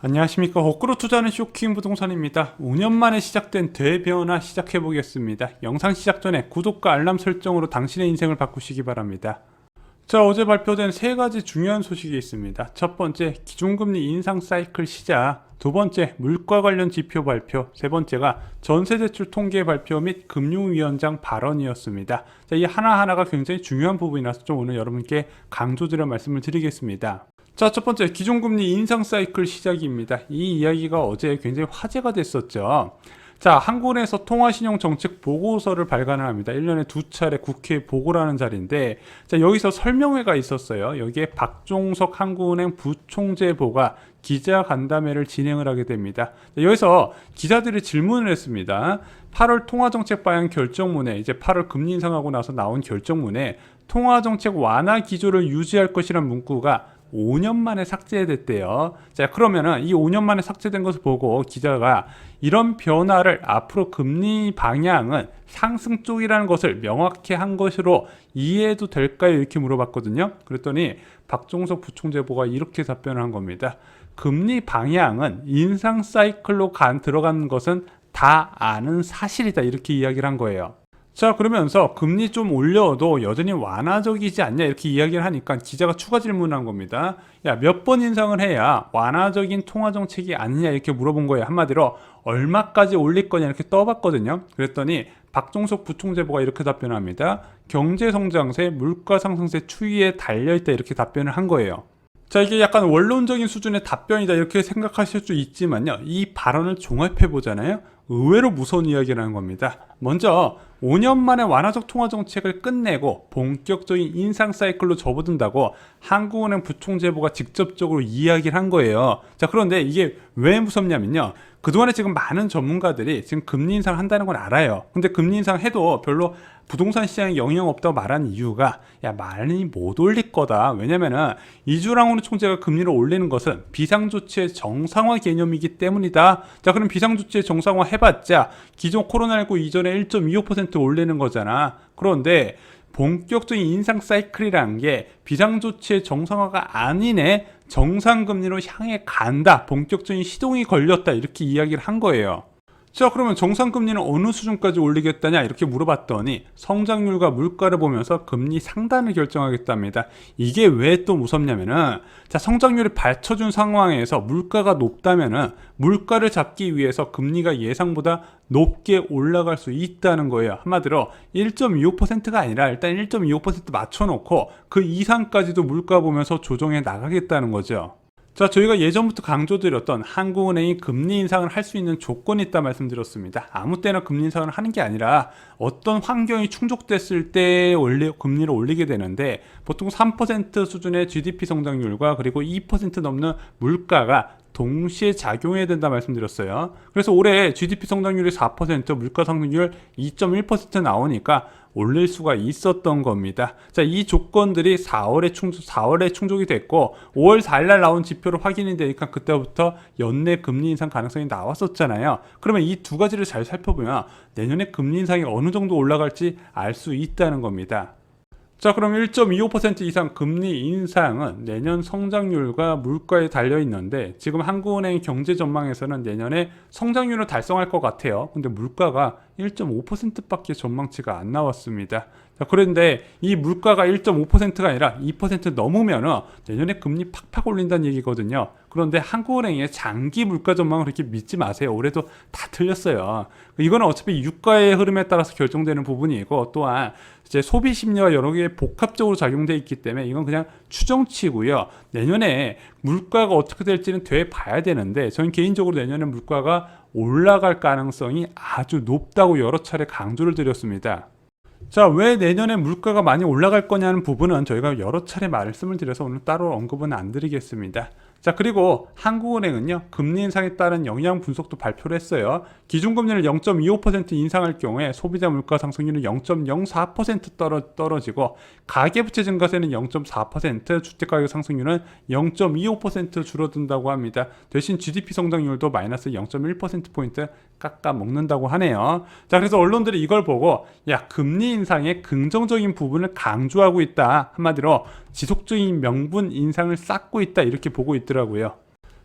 안녕하십니까. 거꾸로 투자하는 쇼킹 부동산입니다. 5년 만에 시작된 대변화 시작해보겠습니다. 영상 시작 전에 구독과 알람 설정으로 당신의 인생을 바꾸시기 바랍니다. 자, 어제 발표된 세 가지 중요한 소식이 있습니다. 첫 번째, 기준금리 인상 사이클 시작. 두 번째, 물가 관련 지표 발표. 세 번째가 전세대출 통계 발표 및 금융위원장 발언이었습니다. 자, 이 하나하나가 굉장히 중요한 부분이라서 좀 오늘 여러분께 강조드려 말씀을 드리겠습니다. 자, 첫 번째, 기준금리 인상 사이클 시작입니다. 이 이야기가 어제 굉장히 화제가 됐었죠. 자, 한국은행에서 통화신용 정책 보고서를 발간을 합니다. 1년에 두 차례 국회에 보고를 하는 자리인데, 자, 여기서 설명회가 있었어요. 여기에 박종석 한국은행 부총재보가 기자 간담회를 진행을 하게 됩니다. 자, 여기서 기자들이 질문을 했습니다. 8월 통화정책 방향 결정문에, 이제 8월 금리 인상하고 나서 나온 결정문에 통화정책 완화 기조를 유지할 것이란 문구가 5년 만에 삭제됐대요. 자, 그러면은 이 5년 만에 삭제된 것을 보고 기자가 이런 변화를 앞으로 금리 방향은 상승 쪽이라는 것을 명확히 한 것으로 이해해도 될까요? 이렇게 물어봤거든요. 그랬더니 박종석 부총재보가 이렇게 답변을 한 겁니다. 금리 방향은 인상 사이클로 들어가는 것은 다 아는 사실이다. 이렇게 이야기를 한 거예요. 자, 그러면서 금리 좀 올려도 여전히 완화적이지 않냐 이렇게 이야기를 하니까 기자가 추가 질문을 한 겁니다. 야, 몇 번 인상을 해야 완화적인 통화정책이 아니냐 이렇게 물어본 거예요. 한마디로 얼마까지 올릴 거냐 이렇게 떠봤거든요. 그랬더니 박종석 부총재보가 이렇게 답변합니다. 경제성장세, 물가상승세 추이에 달려있다 이렇게 답변을 한 거예요. 자, 이게 약간 원론적인 수준의 답변이다 이렇게 생각하실 수 있지만요, 이 발언을 종합해 보잖아요. 의외로 무서운 이야기라는 겁니다. 먼저 5년 만에 완화적 통화 정책을 끝내고 본격적인 인상 사이클로 접어든다고 한국은행 부총재보가 직접적으로 이야기를 한 거예요. 자, 그런데 이게 왜 무섭냐면요, 그동안에 지금 많은 전문가들이 지금 금리 인상 한다는 건 알아요. 근데 금리 인상 해도 별로 부동산 시장에 영향 없다고 말하는 이유가, 야, 많이 못 올릴 거다. 왜냐면은 이주랑오는 총재가 금리를 올리는 것은 비상조치의 정상화 개념이기 때문이다. 자, 그럼 비상조치의 정상화 해봤자 기존 코로나19 이전에 1.25% 올리는 거잖아. 그런데 본격적인 인상 사이클이라는 게 비상조치의 정상화가 아니네, 정상금리로 향해 간다, 본격적인 시동이 걸렸다 이렇게 이야기를 한 거예요. 자, 그러면 정상금리는 어느 수준까지 올리겠다냐 이렇게 물어봤더니 성장률과 물가를 보면서 금리 상단을 결정하겠답니다. 이게 왜 또 무섭냐면은, 자, 성장률이 받쳐준 상황에서 물가가 높다면은 물가를 잡기 위해서 금리가 예상보다 높게 올라갈 수 있다는 거예요. 한마디로 1.25%가 아니라 일단 1.25% 맞춰놓고 그 이상까지도 물가 보면서 조정해 나가겠다는 거죠. 자, 저희가 예전부터 강조드렸던 한국은행이 금리 인상을 할 수 있는 조건이 있다 말씀드렸습니다. 아무 때나 금리 인상을 하는 게 아니라 어떤 환경이 충족됐을 때 금리를 올리게 되는데, 보통 3% 수준의 GDP 성장률과 그리고 2% 넘는 물가가 동시에 작용해야 된다 말씀드렸어요. 그래서 올해 GDP 성장률이 4%, 물가 상승률 2.1% 나오니까 올릴 수가 있었던 겁니다. 자, 이 조건들이 4월에 충족이 됐고 5월 4일날 나온 지표로 확인이 되니까 그때부터 연내 금리 인상 가능성이 나왔었잖아요. 그러면 이 두 가지를 잘 살펴보면 내년에 금리 인상이 어느 정도 올라갈지 알 수 있다는 겁니다. 자, 그럼 1.25% 이상 금리 인상은 내년 성장률과 물가에 달려 있는데, 지금 한국은행 경제 전망에서는 내년에 성장률을 달성할 것 같아요. 근데 물가가 1.5%밖에 전망치가 안 나왔습니다. 자, 그런데 이 물가가 1.5%가 아니라 2% 넘으면 내년에 금리 팍팍 올린다는 얘기거든요. 그런데 한국은행의 장기 물가 전망을 그렇게 믿지 마세요. 올해도 다 틀렸어요. 이거는 어차피 유가의 흐름에 따라서 결정되는 부분이고, 또한 이제 소비 심리와 여러 개 복합적으로 작용되어 있기 때문에 이건 그냥 추정치고요. 내년에 물가가 어떻게 될지는 돼 봐야 되는데, 저는 개인적으로 내년에 물가가 올라갈 가능성이 아주 높다고 여러 차례 강조를 드렸습니다. 자, 왜 내년에 물가가 많이 올라갈 거냐는 부분은 저희가 여러 차례 말씀을 드려서 오늘 따로 언급은 안 드리겠습니다. 자, 그리고 한국은행은요, 금리 인상에 따른 영향 분석도 발표를 했어요. 기준금리를 0.25% 인상할 경우에 소비자 물가 상승률은 0.04% 떨어지고, 가계부채 증가세는 0.4%, 주택가격 상승률은 0.25% 줄어든다고 합니다. 대신 GDP 성장률도 마이너스 0.1%포인트 깎아 먹는다고 하네요. 자, 그래서 언론들이 이걸 보고, 야, 금리 인상의 긍정적인 부분을 강조하고 있다, 한마디로 지속적인 명분 인상을 쌓고 있다, 이렇게 보고 있더라고요.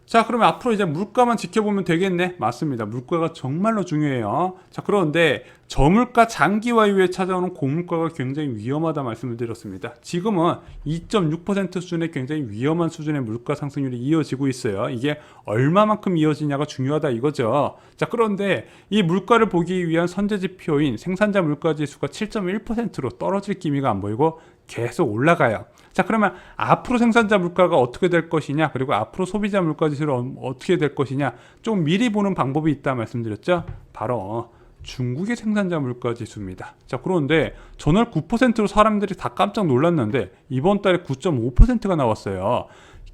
자, 그러면 앞으로 이제 물가만 지켜보면 되겠네. 맞습니다. 물가가 정말로 중요해요. 자, 그런데 저물가 장기화 이후에 찾아오는 고물가가 굉장히 위험하다 말씀을 드렸습니다. 지금은 2.6% 수준의 굉장히 위험한 수준의 물가 상승률이 이어지고 있어요. 이게 얼마만큼 이어지냐가 중요하다 이거죠. 자, 그런데 이 물가를 보기 위한 선제지표인 생산자 물가지수가 7.1%로 떨어질 기미가 안 보이고 계속 올라가요. 자, 그러면 앞으로 생산자 물가가 어떻게 될 것이냐, 그리고 앞으로 소비자 물가 지수는 어떻게 될 것이냐, 좀 미리 보는 방법이 있다 말씀드렸죠. 바로 중국의 생산자 물가 지수입니다. 자, 그런데 전월 9%로 사람들이 다 깜짝 놀랐는데 이번 달에 9.5%가 나왔어요.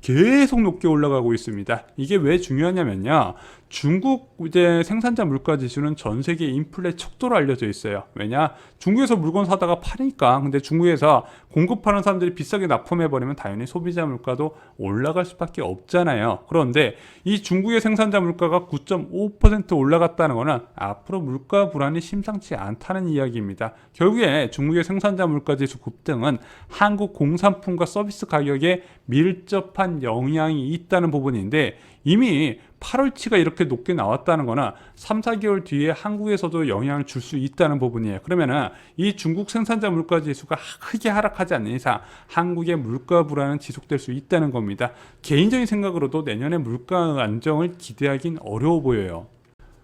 계속 높게 올라가고 있습니다. 이게 왜 중요하냐면요, 중국 이제 생산자 물가 지수는 전 세계 인플레 척도로 알려져 있어요. 왜냐, 중국에서 물건 사다가 파니까. 근데 중국에서 공급하는 사람들이 비싸게 납품해 버리면 당연히 소비자 물가도 올라갈 수밖에 없잖아요. 그런데 이 중국의 생산자 물가가 9.5% 올라갔다는 거는 앞으로 물가 불안이 심상치 않다는 이야기입니다. 결국에 중국의 생산자 물가 지수 급등은 한국 공산품과 서비스 가격에 밀접한 영향이 있다는 부분인데, 이미 8월치가 이렇게 높게 나왔다는 거나 3, 4개월 뒤에 한국에서도 영향을 줄 수 있다는 부분이에요. 그러면은 이 중국 생산자 물가 지수가 크게 하락하지 않는 이상 한국의 물가 불안은 지속될 수 있다는 겁니다. 개인적인 생각으로도 내년에 물가 안정을 기대하긴 어려워 보여요.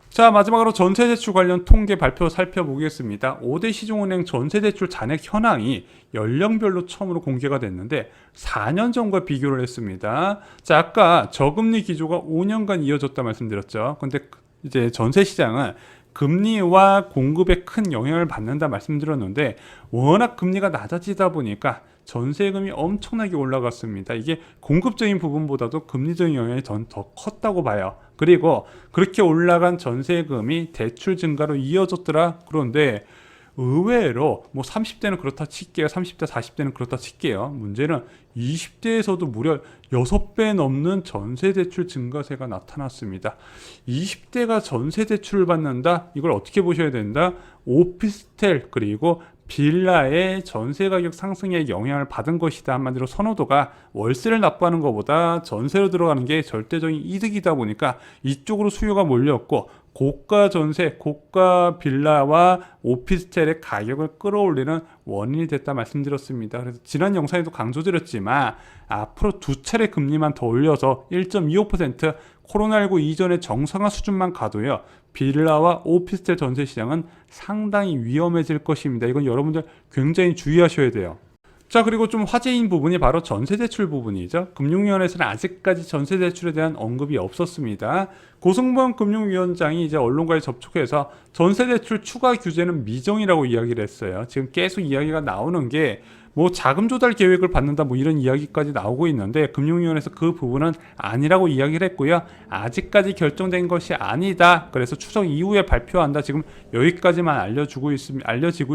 자, 마지막으로 전세대출 관련 통계 발표 살펴보겠습니다. 5대 시중은행 전세대출 잔액 현황이 연령별로 처음으로 공개가 됐는데 4년 전과 비교를 했습니다. 자, 아까 저금리 기조가 5년간 이어졌다 말씀드렸죠. 근데 이제 전세 시장은 금리와 공급에 큰 영향을 받는다 말씀드렸는데, 워낙 금리가 낮아지다 보니까 전세금이 엄청나게 올라갔습니다. 이게 공급적인 부분보다도 금리적인 영향이 더 컸다고 봐요. 그리고 그렇게 올라간 전세금이 대출 증가로 이어졌더라. 그런데 의외로 뭐 30대는 그렇다 칠게요. 30대, 40대는 그렇다 칠게요. 문제는 20대에서도 무려 6배 넘는 전세대출 증가세가 나타났습니다. 20대가 전세대출을 받는다? 이걸 어떻게 보셔야 된다? 오피스텔 그리고 빌라의 전세 가격 상승에 영향을 받은 것이다. 한마디로 선호도가 월세를 납부하는 것보다 전세로 들어가는 게 절대적인 이득이다 보니까 이쪽으로 수요가 몰렸고, 고가 전세, 고가 빌라와 오피스텔의 가격을 끌어올리는 원인이 됐다 말씀드렸습니다. 그래서 지난 영상에도 강조드렸지만 앞으로 두 차례 금리만 더 올려서 1.25% 코로나19 이전의 정상화 수준만 가도요, 빌라와 오피스텔 전세 시장은 상당히 위험해질 것입니다. 이건 여러분들 굉장히 주의하셔야 돼요. 자, 그리고 좀 화제인 부분이 바로 전세대출 부분이죠. 금융위원회에서는 아직까지 전세대출에 대한 언급이 없었습니다. 고승범 금융위원장이 이제 언론과의 접촉해서 전세대출 추가 규제는 미정이라고 이야기를 했어요. 지금 계속 이야기가 나오는 게 뭐 자금 조달 계획을 받는다 뭐 이런 이야기까지 나오고 있는데, 금융위원회에서 그 부분은 아니라고 이야기를 했고요. 아직까지 결정된 것이 아니다. 그래서 추석 이후에 발표한다. 지금 여기까지만 알려지고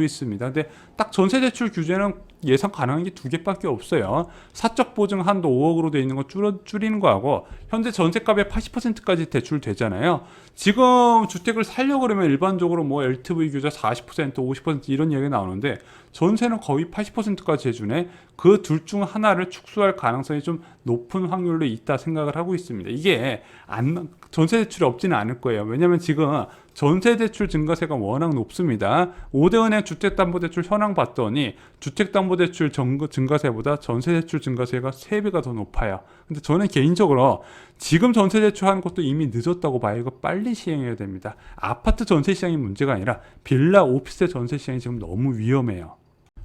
있습니다. 근데 딱 전세대출 규제는 예상 가능한 게 두 개밖에 없어요. 사적 보증 한도 5억으로 되어 있는 거 줄이는 거하고, 현재 전세값의 80%까지 대출되잖아요. 지금 주택을 살려고 그러면 일반적으로 뭐 LTV 규제 40%, 50% 이런 이야기가 나오는데, 전세는 거의 80%까지 해주네. 그 둘 중 하나를 축소할 가능성이 좀 높은 확률로 있다 생각을 하고 있습니다. 이게 전세 대출이 없지는 않을 거예요. 왜냐하면 지금 전세 대출 증가세가 워낙 높습니다. 5대 은행 주택담보대출 현황 봤더니 주택담보대출 증가세보다 전세 대출 증가세가 3배가 더 높아요. 근데 저는 개인적으로 지금 전세 대출하는 것도 이미 늦었다고 봐요. 이거 빨리 시행해야 됩니다. 아파트 전세 시장이 문제가 아니라 빌라, 오피스텔 전세 시장이 지금 너무 위험해요.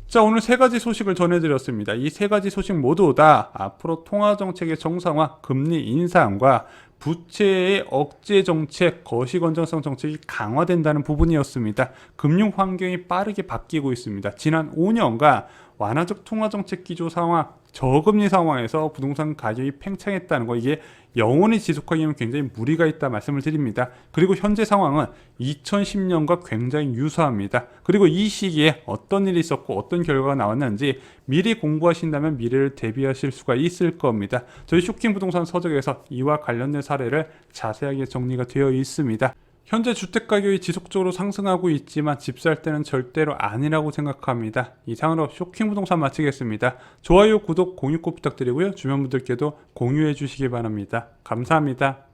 자, 오늘 세 가지 소식을 전해드렸습니다. 이 세 가지 소식 모두 다 앞으로 통화정책의 정상화, 금리 인상과 부채의 억제 정책, 거시 건전성 정책이 강화된다는 부분이었습니다. 금융 환경이 빠르게 바뀌고 있습니다. 지난 5년간 완화적 통화정책 기조 상황, 저금리 상황에서 부동산 가격이 팽창했다는 거, 이게 영원히 지속하기에는 굉장히 무리가 있다 말씀을 드립니다. 그리고 현재 상황은 2010년과 굉장히 유사합니다. 그리고 이 시기에 어떤 일이 있었고 어떤 결과가 나왔는지 미리 공부하신다면 미래를 대비하실 수가 있을 겁니다. 저희 쇼킹 부동산 서적에서 이와 관련된 사례를 자세하게 정리가 되어 있습니다. 현재 주택 가격이 지속적으로 상승하고 있지만 집 살 때는 절대로 아니라고 생각합니다. 이상으로 쇼킹 부동산 마치겠습니다. 좋아요, 구독, 공유 꼭 부탁드리고요. 주변 분들께도 공유해 주시기 바랍니다. 감사합니다.